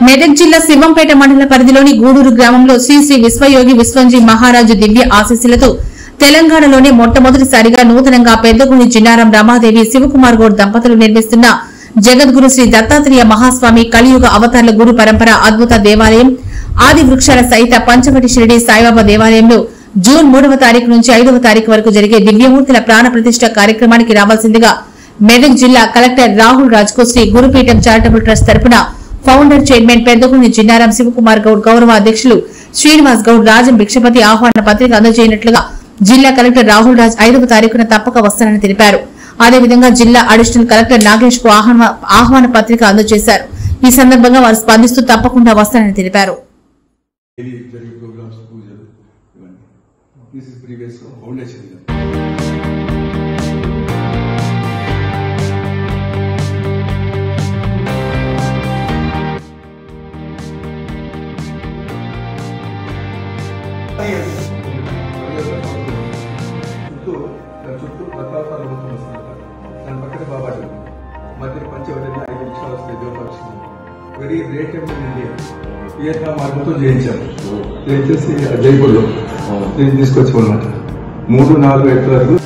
మెదక్ జిల్లా శివంపేట మండల పరిధిలోని గూడూరు గ్రామంలో శ్రీ శ్రీ విశ్వయోగి విశ్వంజీ మహారాజు దివ్య ఆశీస్సులతో తెలంగాణలోనే మొట్టమొదటిసారిగా నూతనంగా పెద్దగుని జిన్నారం రమాదేవి శివకుమార్ గౌడ్ దంపతులు నిర్మిస్తున్న జగద్గురు శ్రీ దత్తాత్రేయ మహాస్వామి కలియుగ అవతార్ల గురు పరంపర అద్భుత దేవాలయం ఆది వృక్షాల సహిత పంచవటి షిరిడి సాయిబాబా దేవాలయంలో జూన్ 3వ తారీఖు నుంచి 5వ తారీఖు వరకు జరిగే దివ్యమూర్తుల ప్రాణ ప్రతిష్ఠ కార్యక్రమానికి రావాల్సిందిగా మెదక్ జిల్లా collector Rahul రాజ్కు Shri గురుపీఠం charitable trust తరపున ఫౌండర్ చైర్మన్ పెద్దగుని జిన్నారం శివకుమార్ గౌడ్ గౌరవ అధ్యక్షులు శ్రీనివాస్ గౌడ్ రాజం భిక్షపతి ఆహ్వాన పత్రిక అందజేయనట్లుగా జిల్లా కలెక్టర్ రాహుల్ రాజ్ 5వ తారీఖున తప్పక వస్తారని తెలిపారు. అదేవిధంగా జిల్లా అడిషనల్ కలెక్టర్ నాగేష్ కు ఆహ్వాన పత్రిక అందజేశారు. ఈ సందర్భంగా వారు స్పందిస్తూ తప్పకుండా వస్తారని తెలిపారు. చుట్టూ రకరకాల రూపం వస్తుంది. దాని పక్కన బాబా మధ్య పంచవటి 5 నిమిషాలు వస్తాయి. దేవపక్షం very rate time in India Vietnam మార్గంతో చేయించాము. చేయించేసి జైపూర్లో తీసుకొచ్చామన్నమాట. 3-4 ఎకరాలు